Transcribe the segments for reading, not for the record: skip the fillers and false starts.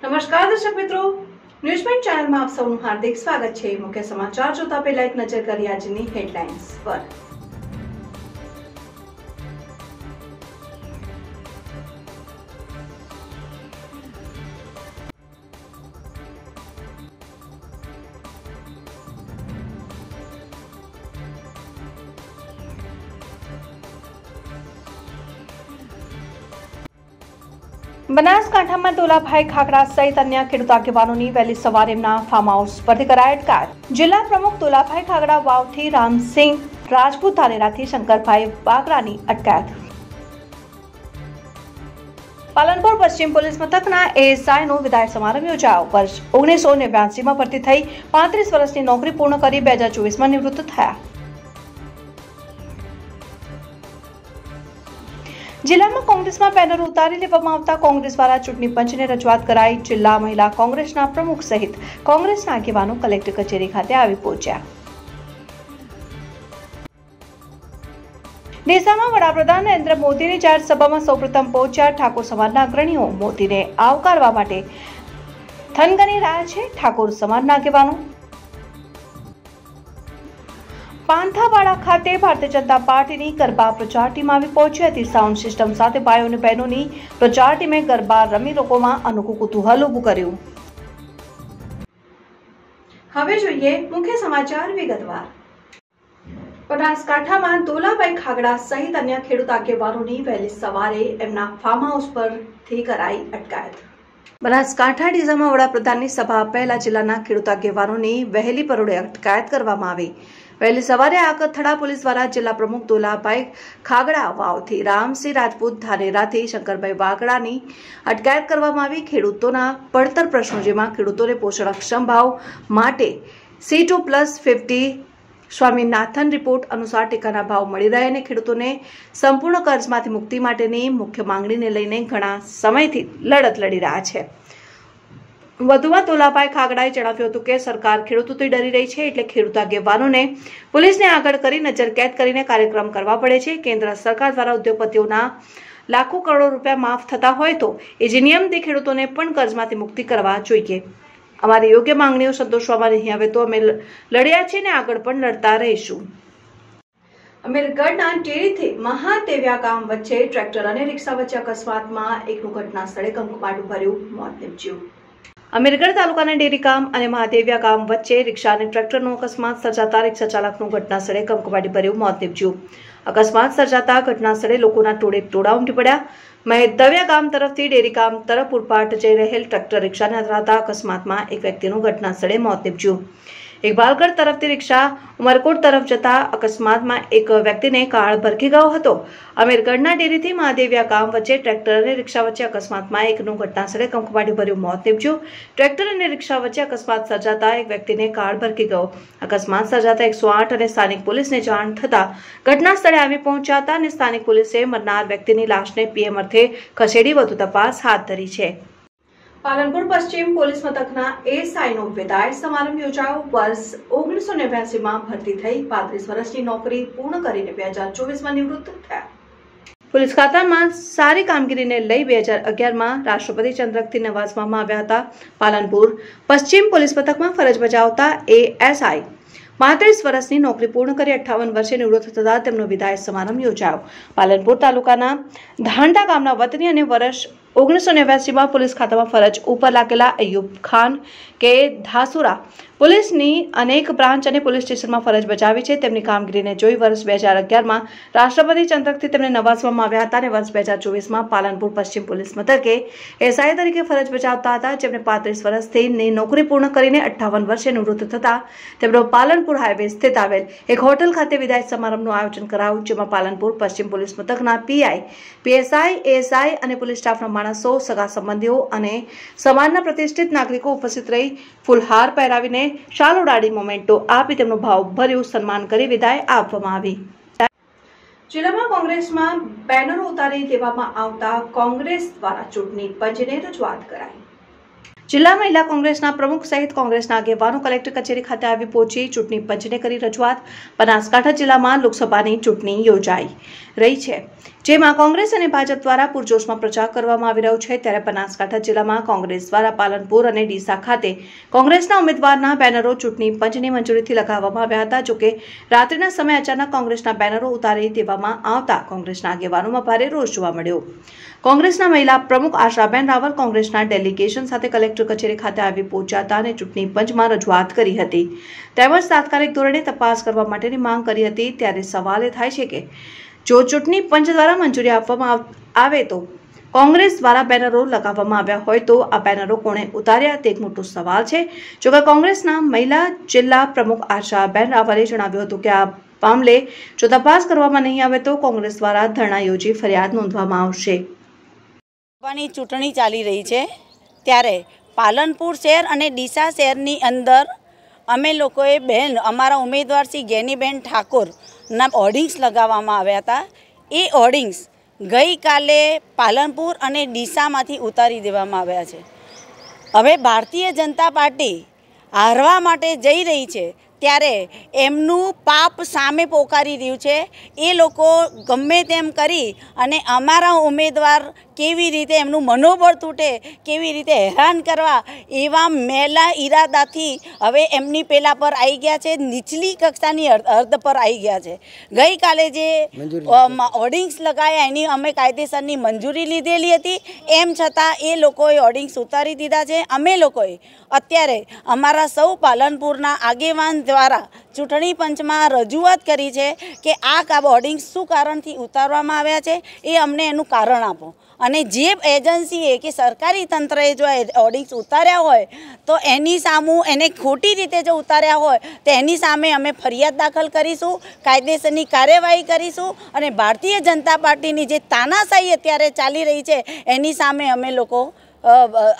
નમસ્કાર દર્શક મિત્રો, ન્યૂઝમેન્ટ ચેનલમાં આપ સૌનું હાર્દિક સ્વાગત છે। મુખ્ય સમાચાર જોતા પહેલા એક નજર કરીએ આજની હેડલાઇન્સ પર। બનાસકાંઠામાં દોલાભાઈ ખાગડા સહિત અન્ય ખેડૂત આગેવાનોની વહેલી સવારે એમના ફાર્મ હાઉસ પરથી કરાઈ અટકાયત। જિલ્લા પ્રમુખ દોલાભાઈ ખાગડા વાવથી રામસિંહ રાજપૂત ધાનેરાથી શંકરભાઈ વાગરાની અટકાયત। પાલનપુર પશ્ચિમ પોલીસ મથકના એએસઆઈનો વિદાય સમારંભ યોજાયો। વર્ષ 1989માં ભરતી થઈ 35 વર્ષની નોકરી પૂર્ણ કરી 2024માં નિવૃત્ત થયા। જિલ્લામાં કોંગ્રેસમાં બેનર ઉતારી લેવામાં આવતા કોંગ્રેસ દ્વારા ચૂંટણી પંચને રજૂઆત કરાઈ। જિલ્લા મહિલા કોંગ્રેસના પ્રમુખ સહિત કોંગ્રેસના આગેવાનો કલેક્ટર કચેરી ખાતે આવી પહોંચ્યા। ડીસામાં વડાપ્રધાન નરેન્દ્ર મોદીની જાહેર સભામાં સૌપ્રથમ પહોંચ્યા ઠાકોર સમાજના અગ્રણીઓ। મોદીને આવકારવા માટે થનગની રહ્યા છે ઠાકોર સમાજના આગેવાનો। પાંથાવાડા ખાતે ભારતીય જનતા પાર્ટીની ગરબા પ્રચાર ટીમ આવી પહોંચી હતી। સાઉન્ડ સિસ્ટમ સાથે ભાઈઓ અને બહેનોની પ્રચાર ટીમે ગરબા રમી લોકોમાં અનોખું કુતૂહલ ઊભું કર્યું। હવે જોઈએ મુખ્ય સમાચાર વિગતવાર। બનાસકાંઠામાં દોલાભાઈ ખાગડા સહિત અન્ય ખેડૂત આગેવાનોની વહેલી સવારે એમના ફાર્મ હાઉસ પરથી કરાઈ અટકાયત। બનાસકાંઠા ડીસામાં વડાપ્રધાનની સભા પહેલા જિલ્લાના ખેડૂત આગેવાનોની વહેલી પરોઢે અટકાયત કરવામાં આવી। વહેલી સવારે આકથડા પોલીસ દ્વારા જિલ્લા પ્રમુખ દોલાભાઈ ખાગડા વાવથી રામસિંહ રાજપૂત ધાનેરાથી શંકરભાઈ વાગડાની અટકાયત કરવામાં આવી। ખેડૂતોના પડતર પ્રશ્નો જેમાં ખેડૂતોને પોષણક્ષમ ભાવ માટે C2+50 સ્વામીનાથન રિપોર્ટ અનુસાર ટેકાના ભાવ મળી રહે અને ખેડૂતોને સંપૂર્ણ કર્જમાંથી મુક્તિ માટેની મુખ્ય માંગણીને લઈને ઘણા સમયથી લડત લડી રહ્યા છે। વધુમાં દોલાભાઈ ખાગડાએ જણાવ્યું હતું કે સરકાર ખેડૂતોથી ડરી રહી છે, એટલે ખેડૂત આગેવાનોને પોલીસને આગળ કરી નજરકેદ કરીને કાર્યક્રમ કરવા પડે છે। કેન્દ્ર સરકાર દ્વારા ઉદ્યોગપતિઓના લાખો કરોડો રૂપિયા માફ થતા હોય તો એ જ નિયમથી ખેડૂતોને પણ કર્જમાંથી મુક્તિ કરવા જોઈએ। અમારી યોગ્ય માંગણીઓ સંતોષવામાં નહીં આવે તો અમે લડ્યા છીએ અને આગળ પણ લડતા રહીશું। અમીરગઢના ટેરીથી મહાદેવ્યા ગામ વચ્ચે ટ્રેક્ટર અને રિક્ષા વચ્ચે અકસ્માતમાં એકનું ઘટના સ્થળે કમકમાટું ભર્યું મોત નીપજ્યું। અમીરગઢ તાલુકાના ડેરી ગામ અને મહાદેવ્યા ગામ વચ્ચે રિક્ષા અને ટ્રેક્ટરનો અકસ્માત સર્જાતા રિક્ષા ચાલકનું ઘટના સ્થળે કમકમાટી ભર્યું મોત નીપજ્યું। અકસ્માત સર્જાતા ઘટના સ્થળે લોકોના ટોળા ઉમટી પડ્યા। મહાદેવ્યા ગામ તરફથી ડેરી ગામ તરફ પૂરપાટ જઈ રહેલ ટ્રેક્ટર રિક્ષાને અથડાતા અકસ્માતમાં એક વ્યક્તિનું ઘટના સ્થળે મોત નીપજ્યું। એક બાલગઢ તરફથી રિક્ષા ઉમરકોટ તરફ જતા અકસ્માતમાં એક વ્યક્તિને કાળ ભરખી ગયો હતો। અમીરગઢના ડેરીથી મહાદેવ્યા ગામ વચ્ચે ટ્રેક્ટર અને રિક્ષા વચ્ચે અકસ્માતમાં એકનું ઘટના સ્થળે કમકમાટી ભર્યું મોત નીપજ્યું। ટ્રેક્ટર અને રિક્ષા વચ્ચે અકસ્માત સર્જાતા એક વ્યક્તિને કાળ ભરખી ગયો। અકસ્માત સર્જાતા 108 અને સ્થાનિક પોલીસને જાણ થતા ઘટના સ્થળે આવી પહોંચ્યા હતા અને સ્થાનિક પોલીસે મરનાર વ્યક્તિની લાશને પીએમ અર્થે ખસેડી વધુ તપાસ હાથ ધરી છે। પાલનપુર પશ્ચિમ પોલીસ મથકના એએસઆઈનો વિદાય સમારંભ યોજાયો। વર્ષ 1989માં ભરતી થઈ 35 વર્ષની નોકરી પૂર્ણ કરીને 2024માં નિવૃત્ત થયા। પોલીસ ખાતામાં સારી કામગીરીને લઈ 2011માં રાષ્ટ્રપતિ ચંદ્રકથી નવાજવામાં આવ્યા હતા। પાલનપુર પશ્ચિમ પોલીસ મથકમાં ફરજ બજાવતા એએસઆઈ 35 વર્ષની નોકરી પૂર્ણ કરી 58 વર્ષે નિવૃત્ત થતા તેમનો વિદાય સમારંભ યોજાયો। પાલનપુર તાલુકાના ધાંડા ગામના વતની અને વર્ષ 1989માં પોલીસ ખાતામાં ફરજ ઉપર લાગેલા અયુબ ખાન કે ધાસુરા પોલીસની અનેક બ્રાન્ચ અને પોલીસ સ્ટેશનમાં ફરજ બજાવી છે। તેમની કામગીરીને જોઈ વર્ષ 2011માં રાષ્ટ્રપતિ ચંદ્રકથી તેમને નવાજવામાં આવ્યા હતા અને વર્ષ 2024માં પાલનપુર પશ્ચિમ પોલીસ મથકે એસઆઈ તરીકે ફરજ બજાવતા હતા। જેમને 35 વર્ષથી નોકરી પૂર્ણ કરીને 58 વર્ષે નિવૃત્ત થતા તેમનો પાલનપુર હાઈવે સ્થિત આવેલ એક હોટલ ખાતે વિદાય સમારંભનું આયોજન કરાયું, જેમાં પાલનપુર પશ્ચિમ પોલીસ મથકના પીઆઈ, પીએસઆઈ, એએસઆઈ અને પોલીસ સ્ટાફના માણસો, સગા સંબંધીઓ અને સમાજના પ્રતિષ્ઠિત નાગરિકો ઉપસ્થિત રહી ફૂલહાર પહેરાવીને શાલ ઉડાડી મોમેન્ટો આપી તેમનું ભાવભર્યું સન્માન કરી વિદાય આપવામાં આવી। જિલ્લામાં કોંગ્રેસમાં બેનરો ઉતારી દેવામાં આવતા કોંગ્રેસ દ્વારા ચૂંટણી પંચને રજૂઆત કરાઈ। જિલ્લા મહિલા કોંગ્રેસના પ્રમુખ સહિત કોંગ્રેસના આગેવાનો કલેક્ટર કચેરી ખાતે આવી પહોંચી ચૂંટણી પંચને કરી રજૂઆત। બનાસકાંઠા જિલ્લામાં લોકસભાની ચૂંટણી યોજાઈ રહી છે, જેમાં કોંગ્રેસ અને ભાજપ દ્વારા પૂરજોશમાં પ્રચાર કરવામાં આવી રહ્યો છે। ત્યારે બનાસકાંઠા જિલ્લામાં કોંગ્રેસ દ્વારા પાલનપુર અને ડીસા ખાતે કોંગ્રેસના ઉમેદવારના બેનરો ચૂંટણી પંચની મંજૂરીથી લગાવવામાં આવ્યા હતા। જોકે રાત્રિના સમયે અચાનક કોંગ્રેસના બેનરો ઉતારી દેવામાં આવતા કોંગ્રેસના આગેવાનોમાં ભારે રોષ જોવા મળ્યો। કોંગ્રેસના મહિલા પ્રમુખ આશાબેન રાવલ કોંગ્રેસના ડેલિગેશન સાથે કલેક્ટર કચેરી ખાતે આવી પહોંચ્યા હતા અને ચૂંટણી પંચમાં રજૂઆત કરી હતી તેમજ તાત્કાલિક ધોરણે તપાસ કરવા માટેની માંગ કરી હતી। ત્યારે સવાલ એ થાય છે કે જો ચૂંટણી પંચ દ્વારા મંજૂરી આપવામાં આવે તો કોંગ્રેસ દ્વારા બેનરો લગાવવામાં આવ્યા હોય તો આ બેનરો કોણે ઉતાર્યા તે એક મોટો સવાલ છે। જોકે કોંગ્રેસના મહિલા જિલ્લા પ્રમુખ આશાબેન રાવલે જણાવ્યું હતું કે આ મામલે જો તપાસ કરવામાં નહીં આવે તો કોંગ્રેસ દ્વારા ધરણા યોજી ફરિયાદ નોંધવામાં આવશે। ચૂંટણી ચાલી રહી છે ત્યારે પાલનપુર શહેર અને ડીસા શહેરની અંદર અમે લોકોએ અમારા ઉમેદવાર શ્રી ગેનીબેન ઠાકોરના હોર્ડિંગ્સ લગાવવામાં આવ્યા હતા। એ હોર્ડિંગ્સ ગઈકાલે પાલનપુર અને ડીસામાંથી ઉતારી દેવામાં આવ્યા છે। હવે ભારતીય જનતા પાર્ટી હારવા માટે જઈ રહી છે ત્યારે એમનું પાપ સામે પોકારી રહ્યું છે। એ લોકો ગમે તેમ કરી અને અમારા ઉમેદવાર કેવી રીતે એમનું મનોબળ તૂટે, કેવી રીતે હેરાન કરવા એવા મેલા ઈરાદાથી હવે એમની પેલા પર આવી ગયા છે, નીચલી કક્ષાની હદ પર આવી ગયા છે। ગઈકાલે જે હોર્ડિંગ્સ લગાયા એની અમે કાયદેસરની મંજૂરી લીધેલી હતી, એમ છતાં એ લોકોએ હોર્ડિંગ્સ ઉતારી દીધા છે। અમે લોકોએ અત્યારે અમારા સૌ પાલનપુરના આગેવાન દ્વારા ચૂંટણી પંચમાં રજૂઆત કરી છે કે આ હોર્ડિંગ્સ શું કારણથી ઉતારવામાં આવ્યા છે એ અમને એનું કારણ આપો અને જે એજન્સીએ કે સરકારી તંત્રએ જો હોર્ડિંગ્સ ઉતાર્યા હોય તો એની સામું એને ખોટી રીતે જો ઉતાર્યા હોય તો એની સામે અમે ફરિયાદ દાખલ કરીશું, કાયદેસરની કાર્યવાહી કરીશું અને ભારતીય જનતા પાર્ટીની જે તાનાશાહી અત્યારે ચાલી રહી છે એની સામે અમે લોકો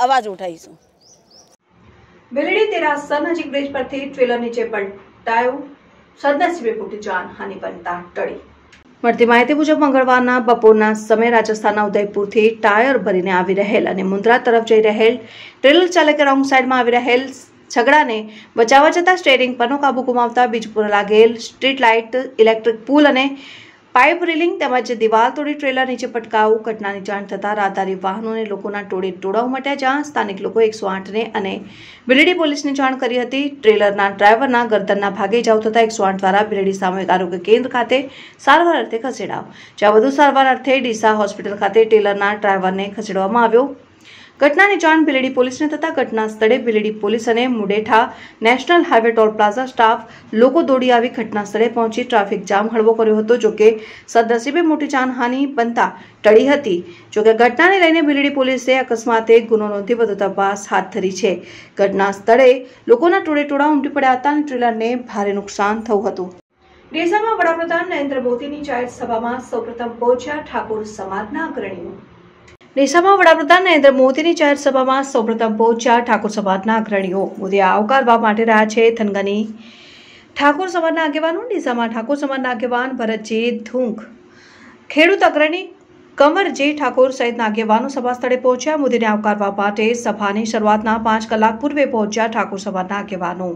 અવાજ ઉઠાવીશું। બેલડી તેરાસર નજીક બ્રિજ પરથી ટ્રેલર નીચે પલટાયું, સદનસીબે મોટી જાનહાનિ બનતા ટળી। મળતી માહિતી મુજબ મંગળવારના બપોરના સમયે રાજસ્થાનના ઉદયપુરથી ટાયર ભરીને આવી રહેલ અને મુન્દ્રા તરફ જઈ રહેલ ટ્રેલર ચાલકે રોંગ સાઈડમાં આવી રહેલ છગડાને બચાવવા જતા સ્ટેરિંગ પરનો કાબુ ગુમાવતા બીજ પર લાગેલ સ્ટ્રીટ લાઇટ, ઇલેક્ટ્રિક પુલ અને પાઇપ રેલિંગ તેમજ દિવાલ તોડી ટ્રેલર નીચે પટકાવું। ઘટનાની જાણ થતાં રાહદારી વાહનો અને લોકોના ટોળે ઉમટ્યા, જ્યાં સ્થાનિક લોકો 108ને અને બિલડી પોલીસને જાણ કરી હતી। ટ્રેલરના ડ્રાઈવરના ગરદનના ભાગે ઇજાઓ થતાં 108 દ્વારા બિલડી સામૂહિક આરોગ્ય કેન્દ્ર ખાતે સારવાર અર્થે ખસેડાયો, જ્યાં વધુ સારવાર અર્થે ડીસા હોસ્પિટલ ખાતે ટ્રેલરના ડ્રાઈવરને ખસેડવામાં આવ્યો। ઘટનાની જાણ બિલડી પોલીસને થતાં ઘટના સ્થળે બિલડી પોલીસ અને Mudetha national highway toll plaza staff લોકો દોડી આવી ઘટના સ્થળે પહોંચી ટ્રાફિક જામ હળવો કર્યો હતો। જોકે સદનસીબે મોટી જાનહાનિ બનતા ટળી હતી। જોકે ઘટનાને લઈને બિલડી પોલીસે અકસ્માતે ગુનો નોંધી વધુ તપાસ હાથ ધરી છે। ઘટના સ્થળે લોકોના ટોળે ઉમટી પડ્યા હતા અને ટ્રેલરને ભારે નુકસાન થયું હતું। ડીસામાં વડાપ્રધાન નરેન્દ્ર મોદીની જાહેર સભામાં સૌપ્રથમ પહોંચ્યા ઠાકોર સમાજના અગ્રણીઓ। ડીસામાં વડાપ્રધાન નરેન્દ્ર મોદીની જાહેર સભામાં સૌપ્રથમ પહોંચ્યા ઠાકોર સમાજના અગ્રણીઓ। મોદી આવકારવા માટે રહ્યા છે થનગની ઠાકોર સમાજના આગેવાનો। ડીસામાં ઠાકોર સમાજના આગેવાન ભરતજી ધૂંક, ખેડૂત અગ્રણી કમરજી ઠાકોર સહિતના આગેવાનો સભા સ્થળે પહોંચ્યા। મોદીને આવકારવા માટે સભાની શરૂઆતના 5 કલાક પૂર્વે પહોંચ્યા ઠાકોર સમાજના આગેવાનો।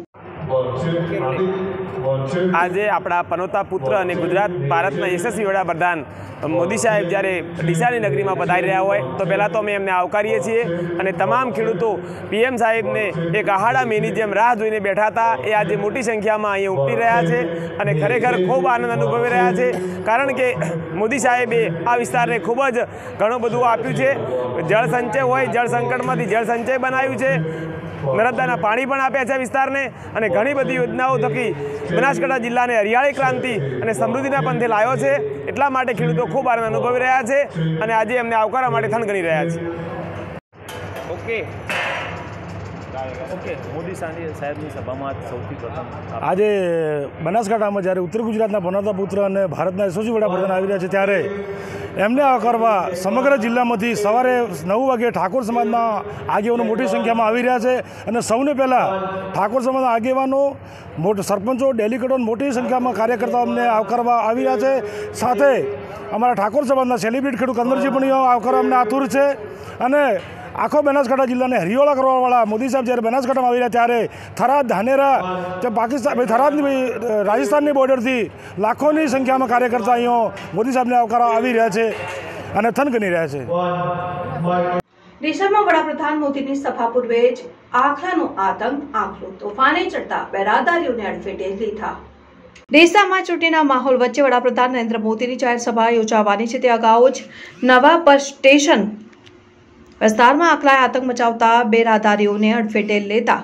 આજે આપણા પનોતા પુત્ર અને ગુજરાત ભારતના યશસ્વી વડાપ્રધાન મોદી સાહેબ જ્યારે ડીસાની નગરીમાં પધારી રહ્યા હોય તો પહેલાં તો અમે એમને આવકારીએ છીએ અને તમામ ખેડૂતો પીએમ સાહેબને એક આહાડા મેની જેમ રાહ જોઈને બેઠા હતા એ આજે મોટી સંખ્યામાં અહીંયા ઉમટી રહ્યા છે અને ખરેખર ખૂબ આનંદ અનુભવી રહ્યા છે, કારણ કે મોદી સાહેબે આ વિસ્તારને ખૂબ જ ઘણું બધું આપ્યું છે। જળ સંચય હોય, જળ સંકટમાંથી જળ સંચય બનાવ્યું છે, નર્મદાના પાણી પણ આપ્યા છે વિસ્તારને અને ઘણી બધી યોજનાઓ થકી બનાસકાંઠા જિલ્લાને હરિયાળી ક્રાંતિ અને સમૃદ્ધિના પંથે લાવ્યો છે। એટલા માટે ખેડૂતો ખૂબ આનંદ અનુભવી રહ્યા છે અને આજે એમને આવકારવા માટે થનગની રહ્યા છે। મોદી સાહેબની સભામાં સૌથી પ્રથમ આજે બનાસકાંઠામાં જ્યારે ઉત્તર ગુજરાતના પનોતા પુત્ર અને ભારતના યશસ્વી વડાપ્રધાન આવી રહ્યા છે ત્યારે એમને આવકારવા સમગ્ર જિલ્લામાંથી સવારે 9 વાગે ઠાકોર સમાજના આગેવાનો મોટી સંખ્યામાં આવી રહ્યા છે અને સૌને પહેલાં ઠાકોર સમાજના આગેવાનો, સરપંચો, ડેલિગેટો મોટી સંખ્યામાં કાર્યકર્તાઓ અમને આવકારવા આવી રહ્યા છે। સાથે અમારા ઠાકોર સમાજના સેલિબ્રિટી ખેડૂત કમરજી પણ આવકારવા અમને આતુર છે અને આખો બનાસકાંઠા જિલ્લાને હરિયોળા કરવાવાળા મોદી સાહેબ જ્યારે બનાસકાંઠામાં આવી રહ્યા ત્યારે થરાદ ધાનેરા કે પાકિસ્તાન થરાદની રાજસ્થાનની બોર્ડરથી લાખોની સંખ્યામાં કાર્યકર્તા અહીંયા મોદી સાહેબને આવકારવા આવી રહ્યા છે અને થનગની રહ્યા છે। ડીસામાં વડાપ્રધાન મોદીની સભા પૂર્વે જ આખલાનો આતંક આખલો તોફાને ચડતા બે રાહદારીઓને અડફેટે લીધા। ડીસામાં ચૂંટણીના માહોલ વચ્ચે વડાપ્રધાન નરેન્દ્ર મોદીની જાહેર સભા યોજાવાની છે તે અગાઉ જ નવા બસ સ્ટેશન વિસ્તારમાં આખલાએ આતંક મચાવતા બે રાહદારીઓને અડફેટે લેતા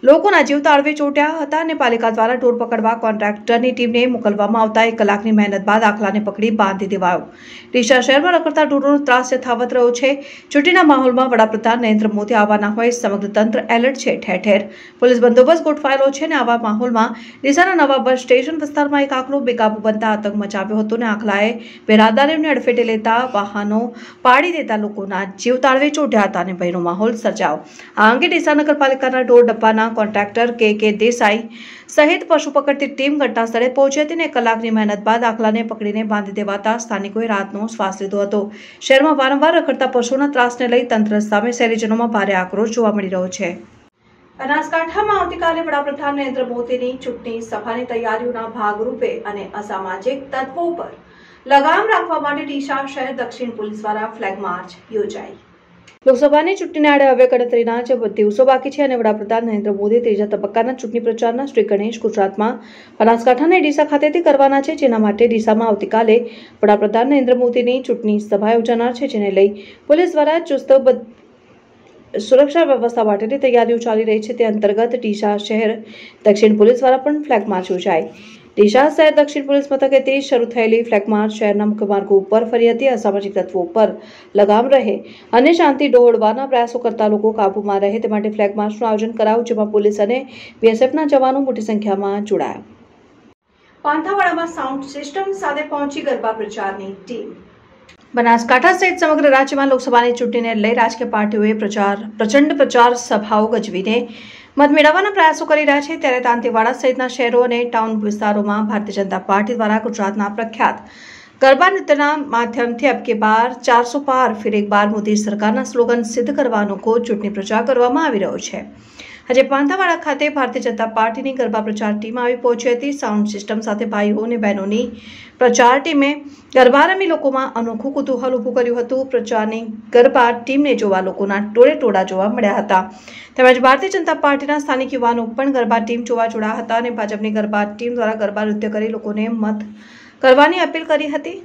લોકોના જીવ તાળવે ચોંટ્યા હતા અને પાલિકા દ્વારા ઢોર પકડવા કોન્ટ્રાક્ટરની ટીમને મોકલવામાં આવતા 1 કલાકની મહેનત બાદ આખલાને પકડી બાંધી દેવાયો। ડીસા શહેરમાં રખડતા ઢોરોનો ત્રાસ યથાવત રહ્યો છે। ચૂંટણીના માહોલમાં વડાપ્રધાન નરેન્દ્ર મોદી આવવાના હોય સમગ્ર તંત્ર એલર્ટ છે। ઠેર ઠેર પોલીસ બંદોબસ્ત ગોઠવાયેલો છે અને આવા માહોલમાં ડીસાના નવા બસ સ્ટેશન વિસ્તારમાં એક આખલો બેકાબુ બનતા આતંક મચાવ્યો હતો અને આખલાએ બે રાહદારીઓને અડફેટે લેતા વાહનો પાડી દેતા લોકોના જીવ તાળવે ચોંટ્યા હતા અને ભયનો માહોલ સર્જાયો। આ અંગે ડીસા નગરપાલિકાના ઢોર ડબ્બાના કોન્ટ્રાક્ટર કે દેસાઈ સહિત પશુ પકડતી ટીમ ઘટના સ્થળે પહોંચી હતી અને 1 કલાકની મહેનત બાદ આખલાને પકડીને બાંધી દેવાતા સ્થાનિકોએ રાહતનો શ્વાસ લીધો હતો। શહેરમાં વારંવાર રખડતા પશુના ત્રાસને લઈ તંત્ર સામે શહેરીજનોમાં ભારે આક્રોશ જોવા મળી રહ્યો છે। બનાસકાંઠામાં આવતીકાલે વડાપ્રધાન નરેન્દ્ર મોદીની ચૂંટણી સભાની તૈયારીઓના ભાગરૂપે અને અસામાજિક તત્વો પર લગામ રાખવા માટે ડીસા શહેર દક્ષિણ પોલીસ દ્વારા ફ્લેગ માર્ચ યોજાઈ। લોકસભાની ચૂંટણીને આડે હવે ગણતરીના જ દિવસો બાકી છે અને વડાપ્રધાન નરેન્દ્ર મોદી ત્રીજા તબક્કાના ચૂંટણી પ્રચારના શ્રી ગણેશ ગુજરાતમાં બનાસકાંઠા અને ડીસા ખાતેથી કરવાના છે, જેના માટે ડીસામાં આવતીકાલે વડાપ્રધાન નરેન્દ્ર મોદીની ચૂંટણી સભા યોજાનાર છે, જેને લઈ પોલીસ દ્વારા ચુસ્ત સુરક્ષા વ્યવસ્થા માટેની તૈયારીઓ ચાલી રહી છે। તે અંતર્ગત ડીસા શહેર દક્ષિણ પોલીસ દ્વારા પણ ફ્લેગ માર્ચ યોજાઈ। ડીસા શહેર દક્ષિણ પોલીસ મથકેથી શરૂ થયેલી ફ્લેગ માર્ચ શહેરના મુખ્ય માર્ગો ઉપર ફરી હતી। અસામાજિક તત્વો પર લગામ રહે અને શાંતિ ડહોળવાના પ્રયાસો કરતા લોકો કાબૂમાં રહે તે માટે ફ્લેગ માર્ચનું આયોજન કરાયું, જેમાં પોલીસ અને બીએસએફના જવાનો મોટી સંખ્યામાં જોડાયા। પાંથાવાડામાં સાઉન્ડ સિસ્ટમ સાથે પહોંચી ગરબા પ્રચારની ટીમ। બનાસકાંઠા સહિત સમગ્ર રાજ્યમાં લોકસભાની ચૂંટણીને લઈ રાજકીય પાર્ટીઓએ પ્રચંડ પ્રચાર સભાઓ ગજવીને મત મેળવવાના પ્રયાસો કરી રહ્યા છે। ત્યારે દાંતીવાડા સહિતના શહેરો અને ટાઉન વિસ્તારોમાં ભારતીય જનતા પાર્ટી દ્વારા ગુજરાતના પ્રખ્યાત ગરબા નૃત્યના માધ્યમથી અબ કે બાર 400 પાર ફિર એક બાર મોદી સરકારના સ્લોગન સિદ્ધ કરવાનો ચૂંટણી પ્રચાર કરવામાં આવી રહ્યો છે। આજે પાંથાવાડા ખાતે ભારતીય જનતા પાર્ટીની ગરબા પ્રચાર ટીમ આવી પહોંચી હતી। સાઉન્ડ સિસ્ટમ સાથે ભાઈઓ અને બહેનોની પ્રચાર ટીમે ગરબા રમી લોકોમાં અનોખું કુતૂહલ ઊભું કર્યું હતું। પ્રચારની ગરબા ટીમને જોવા લોકોના ટોળે જોવા મળ્યા હતા। તેમજ ભારતીય જનતા પાર્ટીના સ્થાનિક યુવાનો પણ ગરબા ટીમ જોવા જોડાયા હતા અને ભાજપની ગરબા ટીમ દ્વારા ગરબા નૃત્ય કરી લોકોને મત કરવાની અપીલ કરી હતી।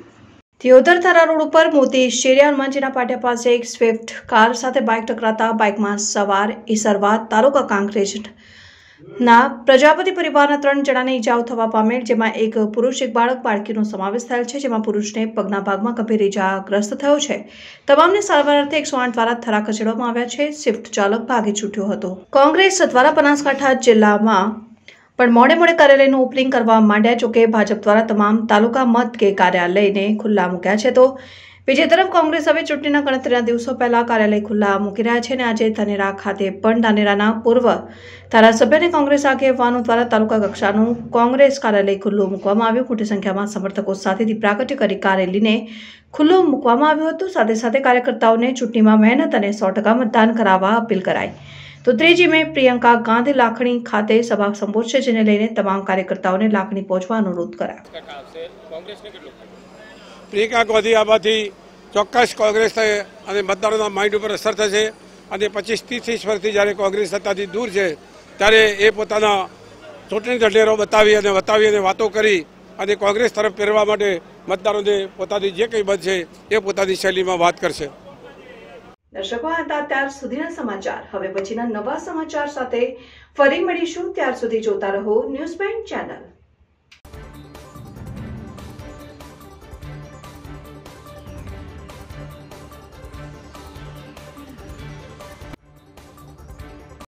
થિયોદર થરા રોડ ઉપર મોતી શેરિયા હનુમાનજીના પાટિયા પાસે એક સ્વિફ્ટ કાર સાથે બાઇક ટકરાતા બાઇકમાં સવાર ઈસરવા તાલુકા કાંકરેજના પ્રજાપતિ પરિવારના 3 જણાને ઈજાઓ થવા પામેલ, જેમાં એક પુરુષ એક બાળકીનો સમાવેશ થયેલ છે, જેમાં પુરુષને પગના ભાગમાં ગંભીર ઈજાગ્રસ્ત થયો છે। તમામને સારવાર અર્થે 108 દ્વારા થરા ખસેડવામાં આવ્યા છે। સ્વિફ્ટ ચાલક ભાગી છૂટ્યો હતો। કોંગ્રેસ દ્વારા બનાસકાંઠા જિલ્લામાં પણ મોડે કાર્યાલયનું ઓપનિંગ કરવા માંડ્યા, જોકે ભાજપ દ્વારા તમામ તાલુકા મત કે કાર્યાલયને ખુલ્લા મૂક્યા છે। તો બીજી તરફ કોંગ્રેસ હવે ચૂંટણીના ગણતરીના દિવસો પહેલા કાર્યાલય ખુલ્લા મૂકી રહ્યા છે અને આજે ધાનેરા ખાતે પણ ધાનેરાના પૂર્વ ધારાસભ્ય અને કોંગ્રેસ આગેવાનો દ્વારા તાલુકા કક્ષાનું કોંગ્રેસ કાર્યાલય ખુલ્લું મૂકવામાં આવ્યું। મોટી સંખ્યામાં સમર્થકો સાથે દીપ પ્રાગટ્ય કરી કાર્યાલયને ખુલ્લું મૂકવામાં આવ્યું હતું। સાથે સાથે કાર્યકર્તાઓને ચૂંટણીમાં મહેનત અને 100% મતદાન કરાવવા અપીલ કરાઈ। તો 3 મે પ્રિયંકા ગાંધી લાખણી ખાતે સભા સંબોધશે, જેને લઈને તમામ કાર્યકર્તાઓને લાખણી પહોંચવા અનુરોધ કરાયો। પ્રિયંકા ગાંધી આવવાથી ચોક્કસ કોંગ્રેસ અને મતદારોના માઇન્ડ ઉપર અસર થશે અને 25-30 વર્ષથી જ્યારે કોંગ્રેસ સત્તાથી દૂર છે ત્યારે એ પોતાના ચૂંટણી ઢંઢેરો બતાવી અને વાતો કરી અને કોંગ્રેસ તરફ ફેરવા માટે મતદારોને પોતાની જે કંઈ બનશે એ પોતાની શૈલીમાં વાત કરશે। દર્શકો હતા ત્યાર સુધીના સમાચાર। હવે પછીના નવા સમાચાર સાથે ફરી મળીશું। ત્યાર સુધી જોતા રહો ન્યૂઝ બેન્ડ ચેનલ।